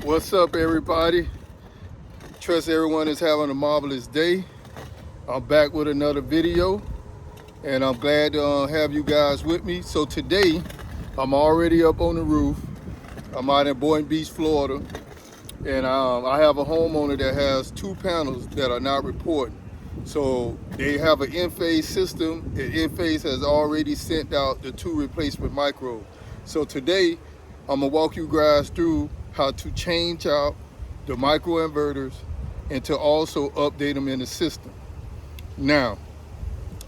What's up, everybody? Trust everyone is having a marvelous day. I'm back with another video, and I'm glad to have you guys with me. So today, I'm already up on the roof. I'm out in Boynton Beach, Florida, and I have a homeowner that has 2 panels that are not reporting. So they have an in-phase system, and in-phase has already sent out the 2 replacement micros. So today, I'm gonna walk you guys through how to change out the micro inverters and to also update them in the system. Now,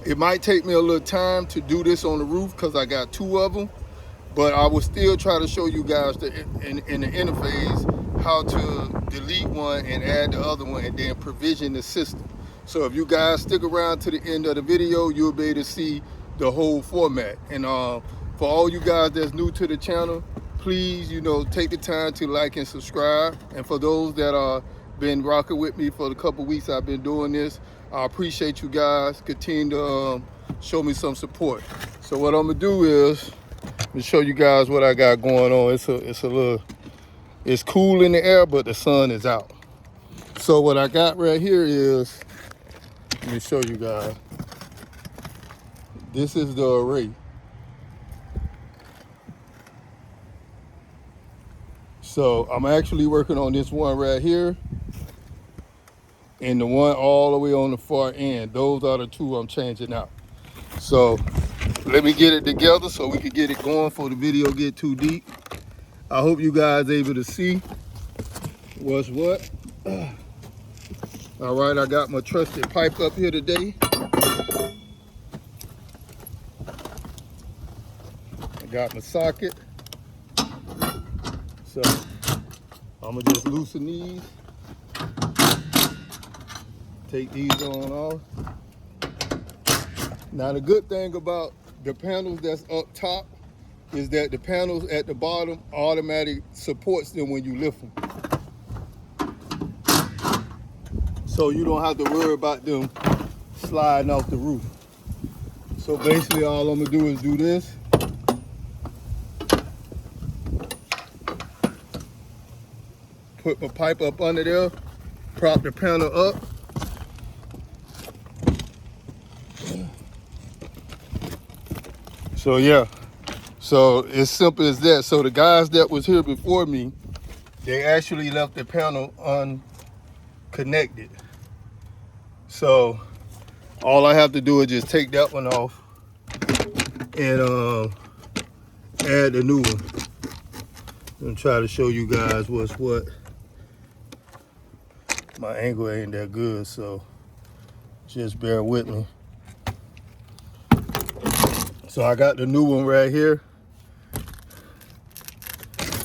it might take me a little time to do this on the roof because I got 2 of them, but I will still try to show you guys in the interface how to delete one and add the other one and then provision the system. So if you guys stick around to the end of the video, you'll be able to see the whole format. And for all you guys that's new to the channel, please, take the time to like and subscribe. And for those that are been rocking with me for the couple weeks I've been doing this, I appreciate you guys. Continue to show me some support. So what I'm gonna do is let me show you guys what I got going on. It's cool in the air, but the sun is out. So what I got right here is, let me show you guys. This is the array. So I'm actually working on this one right here and the one all the way on the far end. Those are the 2 I'm changing out. So let me get it together so we can get it going before the video get too deep. I hope you guys able to see what's what. All right, I got my trusted pipe up here today. I got my socket. So I'm gonna just loosen these. Take these on off. Now the good thing about the panels that's up top is that the panels at the bottom automatically supports them when you lift them. So you don't have to worry about them sliding off the roof. So basically all I'm gonna do is do this. Put my pipe up under there, prop the panel up. So yeah, so it's simple as that. So the guys that was here before me, they actually left the panel unconnected. So all I have to do is just take that one off and add the new one. I'm try to show you guys what's what. My angle ain't that good, so just bear with me. So I got the new one right here.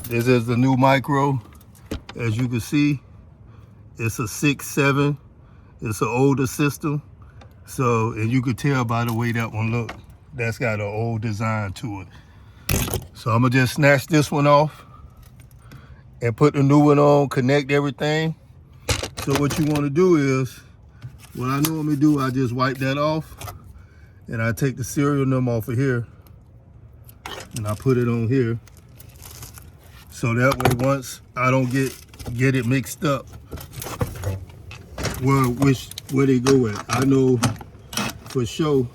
This is the new micro. As you can see, it's a 6.7. It's an older system. So, and you could tell by the way that one look, that's got an old design to it. So I'm gonna just snatch this one off and put the new one on, connect everything. So what you wanna do is, what I normally do, I just wipe that off and I take the serial number off of here and I put it on here. So that way once I don't get it mixed up where they go at. I know for sure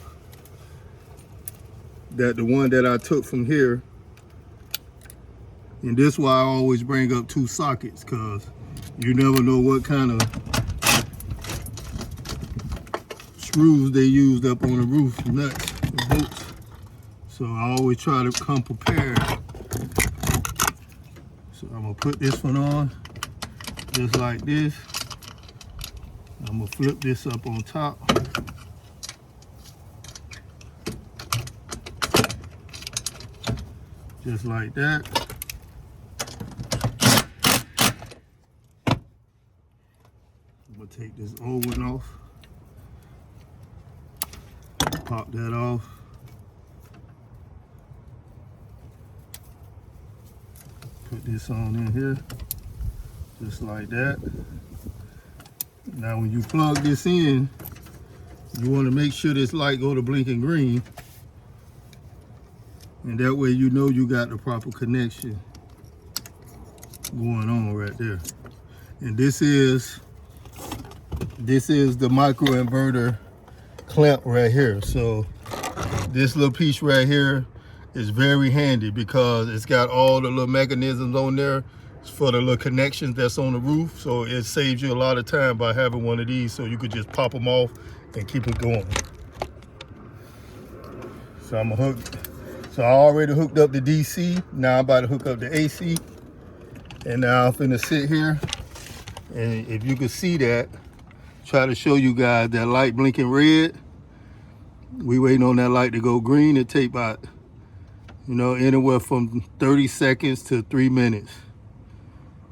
that the one that I took from here, and this is why I always bring up 2 sockets, because you never know what kind of screws they used up on the roof, nuts, and bolts. So I always try to come prepared. So I'm gonna put this one on, just like this. I'm gonna flip this up on top. Just like that. I'm gonna take this old one off. Pop that off. Put this on in here, just like that. Now when you plug this in, you want to make sure this light go to blinking green, and that way you know you got the proper connection. going on right there. And this is the microinverter clamp right here. So this little piece right here is very handy because it's got all the little mechanisms on there for the little connections that's on the roof. So it saves you a lot of time by having one of these, so you could just pop them off and keep it going. So I already hooked up the DC. Now I'm about to hook up the AC. And now I'm finna sit here, and if you can see that, try to show you guys that light blinking red. We waiting on that light to go green. It take about, anywhere from 30 seconds to 3 minutes.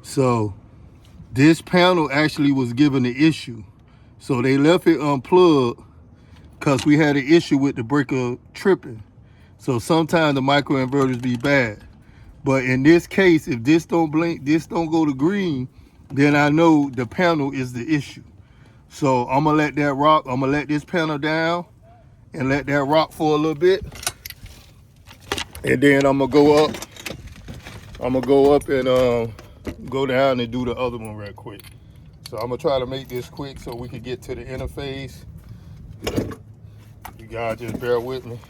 So this panel actually was given an issue. So they left it unplugged because we had an issue with the breaker tripping. So sometimes the microinverters be bad. But in this case, if this don't blink, this don't go to green, then I know the panel is the issue. So I'm gonna let that rock. I'm gonna let this panel down and let that rock for a little bit. And then I'm gonna go up. I'm gonna go up and go down and do the other one right quick. So I'm gonna try to make this quick so we can get to the interface. You guys just bear with me.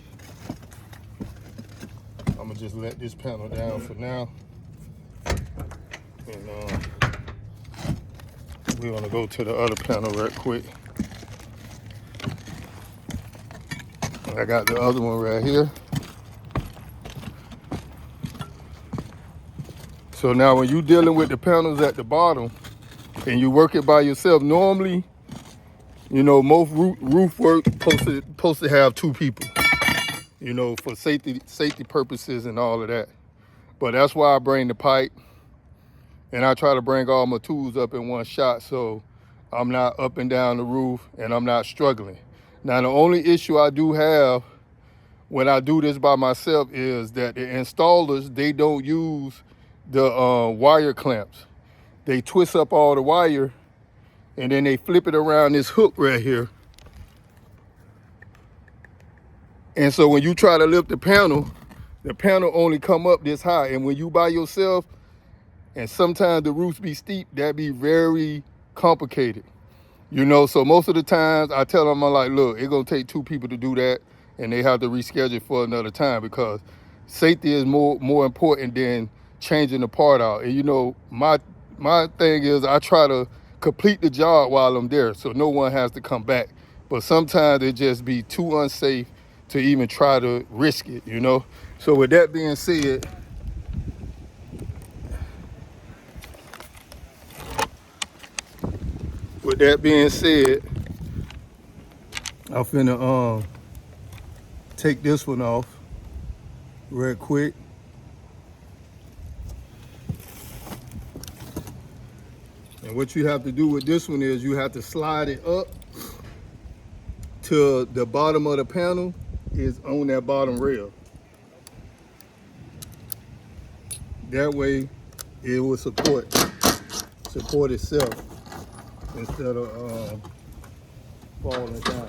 I'm gonna just let this panel down for now. And we're gonna go to the other panel right quick. I got the other one right here. So now when you're dealing with the panels at the bottom and you work it by yourself, normally, most roof work supposed to have 2 people, for safety purposes and all of that. But that's why I bring the pipe, and I try to bring all my tools up in one shot so I'm not up and down the roof and I'm not struggling. Now, the only issue I do have when I do this by myself is that the installers, they don't use the wire clamps. They twist up all the wire and then they flip it around this hook right here. And so when you try to lift the panel only come up this high. And when you by yourself, and sometimes the roofs be steep, that be very complicated. So most of the times I tell them, I'm like, look, it's gonna take 2 people to do that, and they have to reschedule for another time because safety is more important than changing the part out. And my thing is I try to complete the job while I'm there so no one has to come back. But sometimes it just be too unsafe to even try to risk it, So with that being said, I'm finna take this one off real quick. And what you have to do with this one is you have to slide it up to the bottom of the panel is on that bottom rail. That way it will support itself instead of falling down.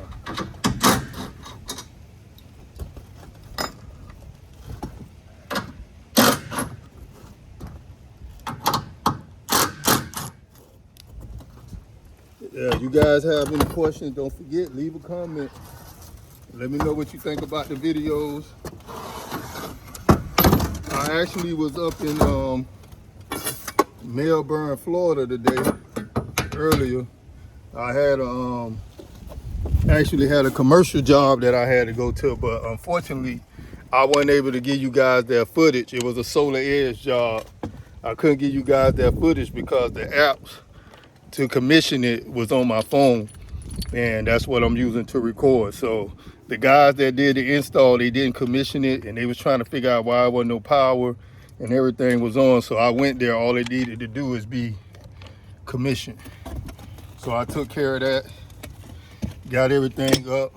Yeah, you guys have any questions, don't forget, leave a comment. Let me know what you think about the videos. I actually was up in Melbourne, Florida today, earlier. I had actually had a commercial job that I had to go to, but unfortunately, I wasn't able to give you guys that footage. It was a solar edge job. I couldn't give you guys that footage because the apps to commission it was on my phone, and that's what I'm using to record. So the guys that did the install, they didn't commission it, and they was trying to figure out why there wasn't no power and everything was on. So I went there. All they needed to do is be commissioned. So I took care of that, got everything up,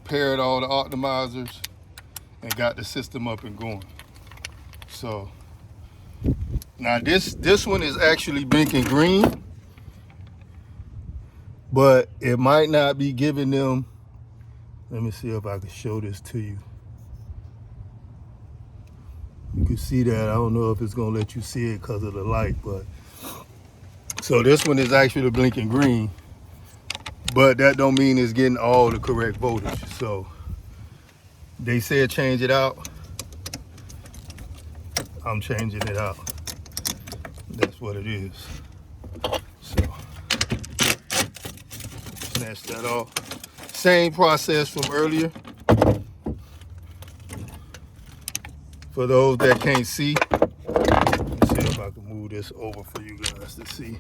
paired all the optimizers, and got the system up and going. So now this one is actually blinking green, but it might not be giving them. Let me see if I can show this to you. You can see that. I don't know if it's gonna let you see it because of the light, but so this one is actually blinking green, but that don't mean it's getting all the correct voltage. So they said change it out. I'm changing it out. That's what it is. So snatch that off. Same process from earlier. For those that can't see, let's see if I can move this over for you guys to see.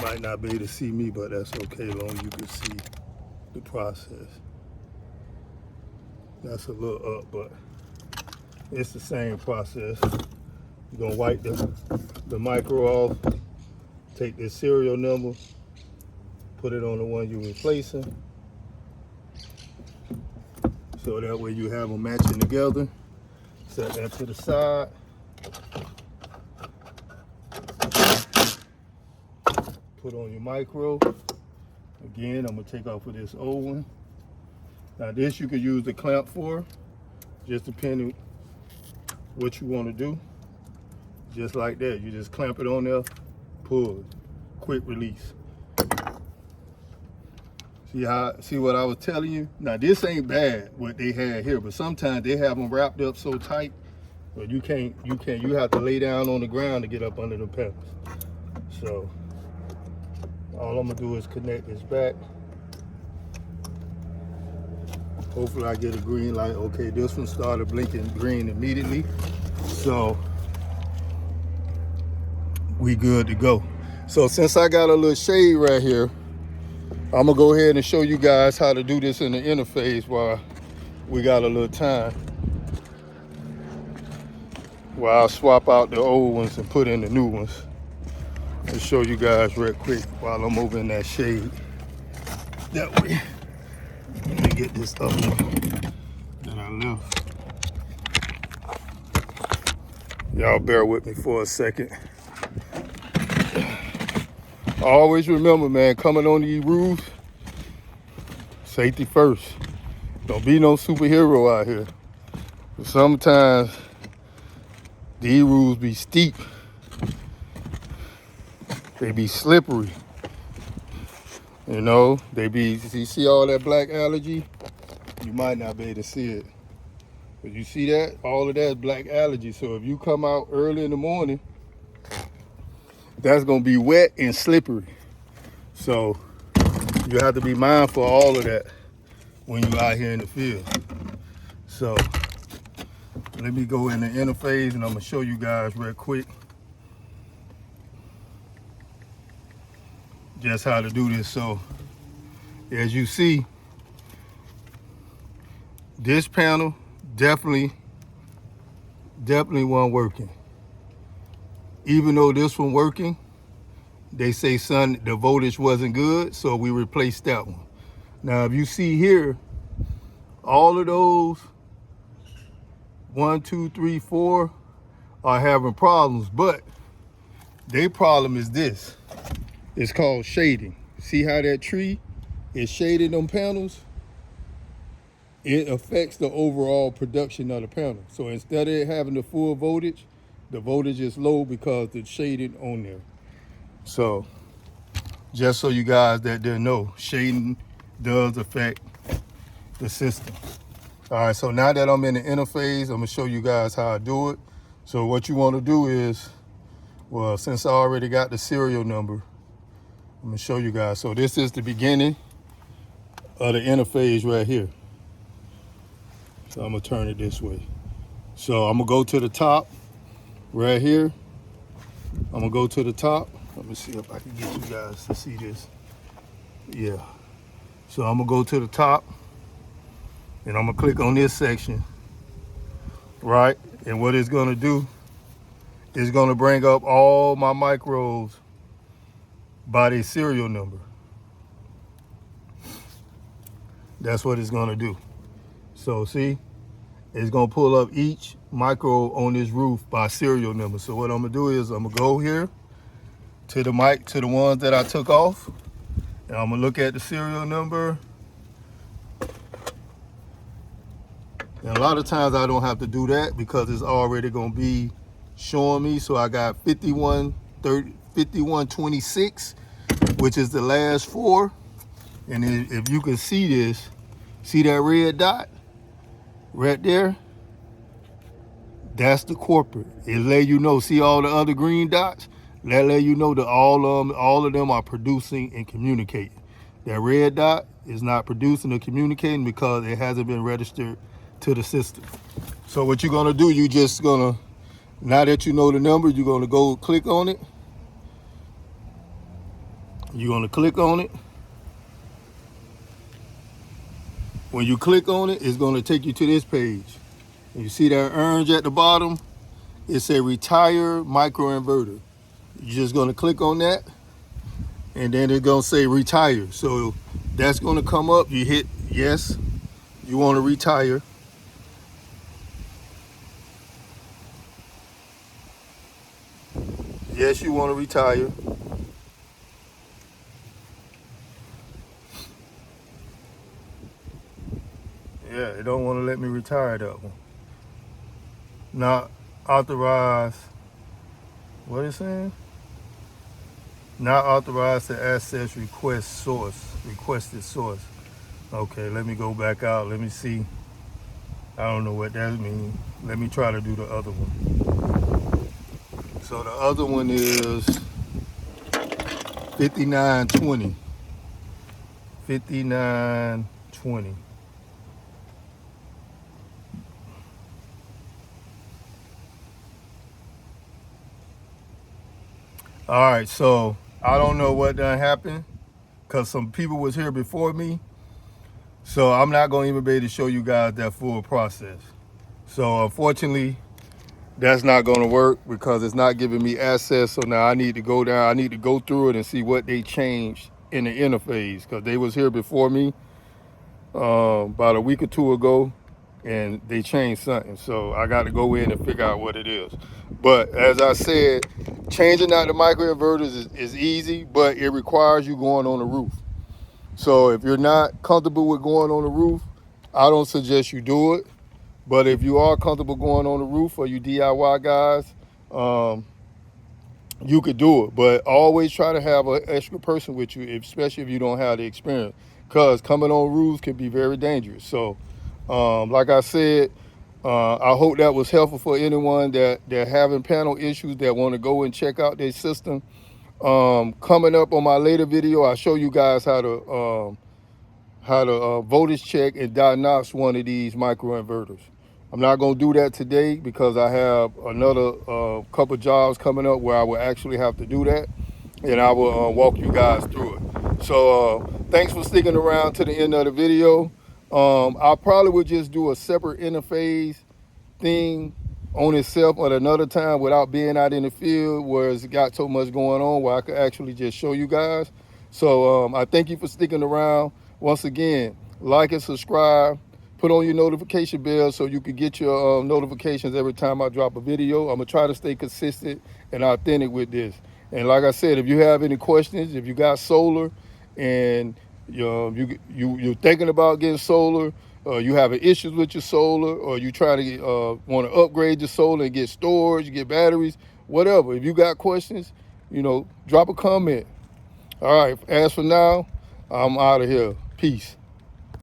Might not be able to see me, but that's okay, as long as you can see the process. That's a little up, but it's the same process. You're gonna wipe the micro off, take this serial number, put it on the one you're replacing, so that way you have them matching together. Set that to the side. Put on your micro. Again, I'm gonna take off of this old one. Now this you could use the clamp for, just depending what you want to do. Just like that, you just clamp it on there, pull, quick release. See what I was telling you? Now this ain't bad what they had here, but sometimes they have them wrapped up so tight, but you have to lay down on the ground to get up under the pedals. So all I'm gonna do is connect this back. Hopefully I get a green light. Okay, this one started blinking green immediately. So we good to go. So since I got a little shade right here, I'm gonna go ahead and show you guys how to do this in the interface while we got a little time. While I'll swap out the old ones and put in the new ones. To show you guys real quick while I'm over in that shade. That way, let me get this up that I left. Y'all bear with me for a second. Always remember, man, coming on these roofs, safety first. Don't be no superhero out here. Sometimes these roofs be steep. They be slippery. You know, you see all that black algae? You might not be able to see it. But you see that? All of that is black algae. So if you come out early in the morning, that's gonna be wet and slippery. So you have to be mindful of all of that when you're out here in the field. So let me go in the interface and I'm gonna show you guys real quick just how to do this. So as you see, this panel definitely wasn't working. Even though this one working, they say, son, the voltage wasn't good, so we replaced that one. Now, if you see here, all of those 1, 2, 3, 4 are having problems, but their problem is this. It's called shading. See how that tree is shading them panels? It affects the overall production of the panel. So instead of it having the full voltage, the voltage is low because it's shaded on there. So just so you guys that didn't know, shading does affect the system. All right, so now that I'm in the interface, I'm gonna show you guys how I do it. So what you wanna do is, well, since I already got the serial number, I'm gonna show you guys. So this is the beginning of the interface right here. So I'm gonna turn it this way. So I'm gonna go to the top right here. I'm gonna go to the top. Let me see if I can get you guys to see this. Yeah. So I'm gonna go to the top and I'm gonna click on this section, right? And what it's gonna do is gonna bring up all my micros by their serial number. That's what it's gonna do. So see, it's gonna pull up each micro on this roof by serial number. So what I'm gonna do is I'm gonna go here to the ones that I took off, and I'm gonna look at the serial number. And a lot of times I don't have to do that because it's already going to be showing me. So I got 5126, which is the last four. And if you can see this, see that red dot right there? That's the corporate. It let you know. See all the other green dots? That let you know that all of them are producing and communicating. That red dot is not producing or communicating because it hasn't been registered to the system. So what you're gonna do, you just gonna, now that you know the number, you're gonna go click on it. You're gonna click on it. When you click on it, it's gonna take you to this page. You see that orange at the bottom? It's a retire microinverter. You're just gonna click on that, and then it's gonna say retire. So that's gonna come up. You hit yes, you wanna retire. Yes, you wanna retire. Yeah, it don't wanna let me retire that one. Not authorized, what is it saying? Not authorized to access requested source. Okay, let me go back out. Let me see. I don't know what that means. Let me try to do the other one. So the other one is 5920. 5920. All right, so I don't know what done happened because some people was here before me. So I'm not going to even be able to show you guys that full process. So unfortunately, that's not going to work because it's not giving me access. So now I need to go down. I need to go through it and see what they changed in the interface because they was here before me about a week or two ago, and they changed something. So I got to go in and figure out what it is. But as I said, changing out the microinverters is easy, but it requires you going on the roof. So if you're not comfortable with going on the roof, I don't suggest you do it. But if you are comfortable going on the roof, or you DIY guys, you could do it. But always try to have an extra person with you, especially if you don't have the experience, because coming on roofs can be very dangerous. So like I said, I hope that was helpful for anyone that having panel issues that want to go and check out their system. Coming up on my later video, I'll show you guys how to voltage check and diagnose one of these microinverters. I'm not going to do that today because I have another couple jobs coming up where I will actually have to do that, and I will walk you guys through it. So thanks for sticking around to the end of the video. I probably would just do a separate interface thing on itself at another time without being out in the field where it's got so much going on where I could actually just show you guys. So I thank you for sticking around. Once again, like and subscribe. Put on your notification bell so you can get your notifications every time I drop a video. I'm going to try to stay consistent and authentic with this. And like I said, if you have any questions, if you got solar and you're thinking about getting solar, you having issues with your solar, or you try to want to upgrade your solar and get storage, get batteries, whatever. If you got questions, drop a comment. All right, as for now, I'm out of here. Peace.